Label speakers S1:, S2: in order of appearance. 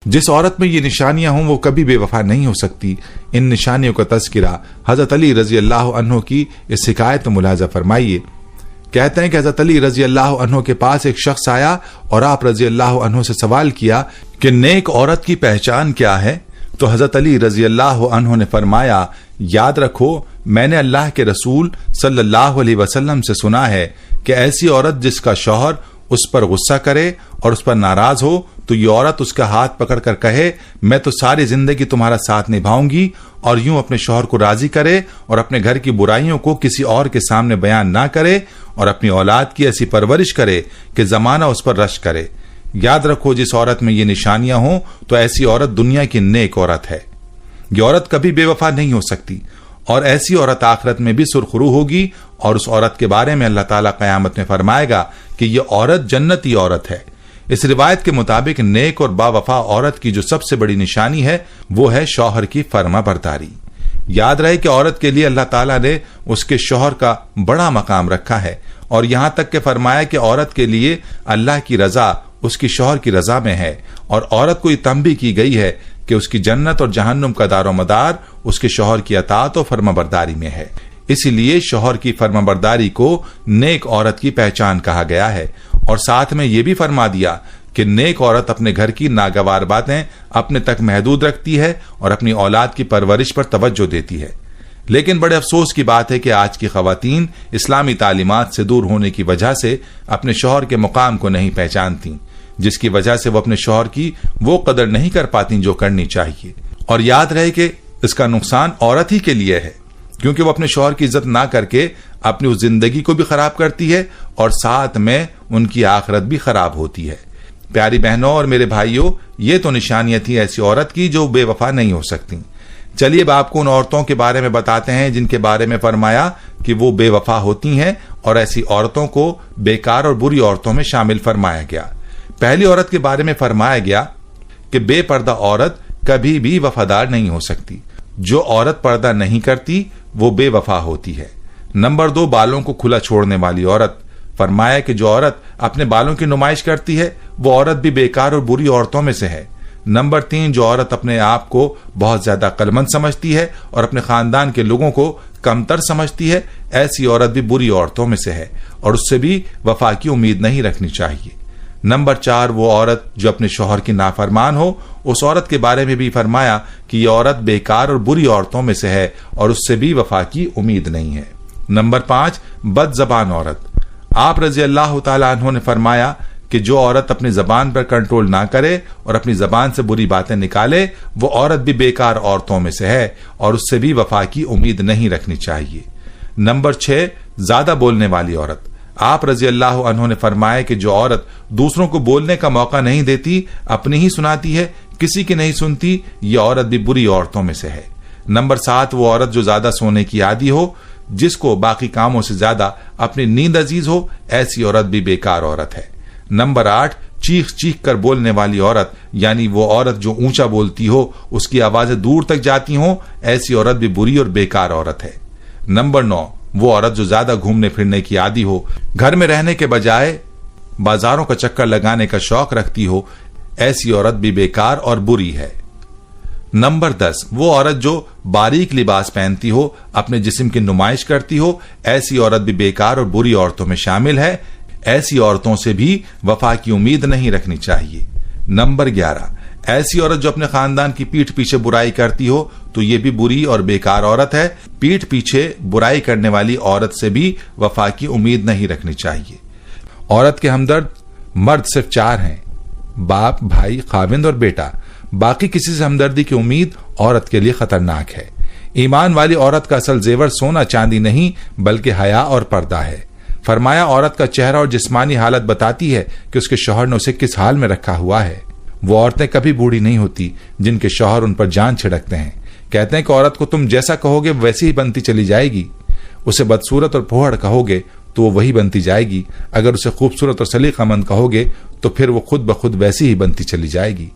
S1: جس عورت میں یہ نشانیاں ہوں وہ کبھی بے وفا نہیں ہو سکتی۔ ان نشانیوں کا تذکرہ حضرت علی رضی اللہ عنہ کی اس حکایت میں ملاحظہ فرمائیے۔ کہتے ہیں کہ حضرت علی رضی اللہ عنہ کے پاس ایک شخص آیا اور آپ رضی اللہ عنہ سے سوال کیا کہ نیک عورت کی پہچان کیا ہے؟ تو حضرت علی رضی اللہ عنہ نے فرمایا، یاد رکھو میں نے اللہ کے رسول صلی اللہ علیہ وسلم سے سنا ہے کہ ایسی عورت جس کا شوہر اس پر غصہ کرے اور اس پر ناراض ہو تو یہ عورت اس کا ہاتھ پکڑ کر کہے میں تو ساری زندگی تمہارا ساتھ نبھاؤں گی، اور یوں اپنے شوہر کو راضی کرے اور اپنے گھر کی برائیوں کو کسی اور کے سامنے بیان نہ کرے اور اپنی اولاد کی ایسی پرورش کرے کہ زمانہ اس پر رشک کرے۔ یاد رکھو جس عورت میں یہ نشانیاں ہوں تو ایسی عورت دنیا کی نیک عورت ہے۔ یہ عورت کبھی بے وفا نہیں ہو سکتی، اور ایسی عورت آخرت میں بھی سرخرو ہوگی، اور اس عورت کے بارے میں اللہ تعالیٰ قیامت میں فرمائے گا کہ یہ عورت جنتی عورت ہے۔ اس روایت کے مطابق نیک اور با وفا عورت کی جو سب سے بڑی نشانی ہے وہ ہے شوہر کی فرما برداری۔ یاد رہے کہ عورت کے لیے اللہ تعالیٰ نے اس کے شوہر کا بڑا مقام رکھا ہے، اور یہاں تک کہ فرمایا کہ عورت کے لیے اللہ کی رضا اس کی شوہر کی رضا میں ہے، اور عورت کو یہ تنبیہ کی گئی ہے کہ اس کی جنت اور جہنم کا دار و مدار اس کے شوہر کی اطاعت و فرما برداری میں ہے۔ اسی لیے شوہر کی فرما برداری کو نیک عورت کی پہچان کہا گیا ہے، اور ساتھ میں یہ بھی فرما دیا کہ نیک عورت اپنے گھر کی ناگوار باتیں اپنے تک محدود رکھتی ہے اور اپنی اولاد کی پرورش پر توجہ دیتی ہے۔ لیکن بڑے افسوس کی بات ہے کہ آج کی خواتین اسلامی تعلیمات سے دور ہونے کی وجہ سے اپنے شوہر کے مقام کو نہیں پہچانتی، جس کی وجہ سے وہ اپنے شوہر کی وہ قدر نہیں کر پاتی جو کرنی چاہیے۔ اور یاد رہے کہ اس کا نقصان عورت ہی کے لیے ہے، کیونکہ وہ اپنے شوہر کی عزت نہ کر کے اپنی اس زندگی کو بھی خراب کرتی ہے اور ساتھ میں ان کی آخرت بھی خراب ہوتی ہے۔ پیاری بہنوں اور میرے بھائیوں، یہ تو نشانیاں تھیں ایسی عورت کی جو بے وفا نہیں ہو سکتی۔ چلیے اب آپ کو ان عورتوں کے بارے میں بتاتے ہیں جن کے بارے میں فرمایا کہ وہ بے وفا ہوتی ہیں، اور ایسی عورتوں کو بیکار اور بری عورتوں میں شامل فرمایا گیا۔ پہلی عورت کے بارے میں فرمایا گیا کہ بے پردہ عورت کبھی بھی وفادار نہیں ہو سکتی۔ جو عورت پردہ نہیں کرتی وہ بے وفا ہوتی ہے۔ نمبر 2، بالوں کو کھلا چھوڑنے والی عورت۔ فرمایا کہ جو عورت اپنے بالوں کی نمائش کرتی ہے وہ عورت بھی بیکار اور بری عورتوں میں سے ہے۔ نمبر 3، جو عورت اپنے آپ کو بہت زیادہ عقلمند سمجھتی ہے اور اپنے خاندان کے لوگوں کو کمتر سمجھتی ہے، ایسی عورت بھی بری عورتوں میں سے ہے، اور اس سے بھی وفا کی امید نہیں رکھنی چاہیے۔ نمبر 4، وہ عورت جو اپنے شوہر کی نافرمان ہو، اس عورت کے بارے میں بھی فرمایا کہ یہ عورت بیکار اور بری عورتوں میں سے ہے اور اس سے بھی وفا کی امید نہیں ہے۔ نمبر 5، بد زبان عورت۔ آپ رضی اللہ تعالیٰ عنہ نے فرمایا کہ جو عورت اپنی زبان پر کنٹرول نہ کرے اور اپنی زبان سے بری باتیں نکالے وہ عورت بھی بیکار عورتوں میں سے ہے اور اس سے بھی وفا کی امید نہیں رکھنی چاہیے۔ نمبر 6، زیادہ بولنے والی عورت۔ آپ رضی اللہ عنہ نے فرمایا کہ جو عورت دوسروں کو بولنے کا موقع نہیں دیتی، اپنی ہی سناتی ہے، کسی کی نہیں سنتی، یہ عورت بھی بری عورتوں میں سے ہے۔ نمبر 7، وہ عورت جو زیادہ سونے کی عادی ہو، جس کو باقی کاموں سے زیادہ اپنی نیند عزیز ہو، ایسی عورت بھی بیکار عورت ہے۔ نمبر 8، چیخ چیخ کر بولنے والی عورت، یعنی وہ عورت جو اونچا بولتی ہو، اس کی آوازیں دور تک جاتی ہوں، ایسی عورت بھی بری اور بیکار عورت ہے۔ نمبر 9، وہ عورت جو زیادہ گھومنے پھرنے کی عادی ہو، گھر میں رہنے کے بجائے بازاروں کا چکر لگانے کا شوق رکھتی ہو، ایسی عورت بھی بیکار اور بری ہے۔ نمبر 10، وہ عورت جو باریک لباس پہنتی ہو، اپنے جسم کی نمائش کرتی ہو، ایسی عورت بھی بیکار اور بری عورتوں میں شامل ہے۔ ایسی عورتوں سے بھی وفا کی امید نہیں رکھنی چاہیے۔ نمبر 11، ایسی عورت جو اپنے خاندان کی پیٹھ پیچھے برائی کرتی ہو تو یہ بھی بری اور بیکار عورت ہے۔ پیٹھ پیچھے برائی کرنے والی عورت سے بھی وفا کی امید نہیں رکھنی چاہیے۔ عورت کے ہمدرد مرد صرف 4 ہیں: باپ، بھائی، خاوند اور بیٹا۔ باقی کسی سے ہمدردی کی امید عورت کے لیے خطرناک ہے۔ ایمان والی عورت کا اصل زیور سونا چاندی نہیں بلکہ حیا اور پردہ ہے۔ فرمایا عورت کا چہرہ اور جسمانی حالت بتاتی ہے کہ اس کے شوہر نے اسے کس حال میں رکھا ہوا ہے۔ وہ عورتیں کبھی بوڑھی نہیں ہوتی جن کے شوہر ان پر جان چھڑکتے ہیں۔ کہتے ہیں کہ عورت کو تم جیسا کہو گے ویسی ہی بنتی چلی جائے گی۔ اسے بدصورت اور پھوہڑ کہو گے تو وہ وہی بنتی جائے گی، اگر اسے خوبصورت اور سلیقہ مند کہو گے تو پھر وہ خود بخود ویسی ہی بنتی چلی جائے گی۔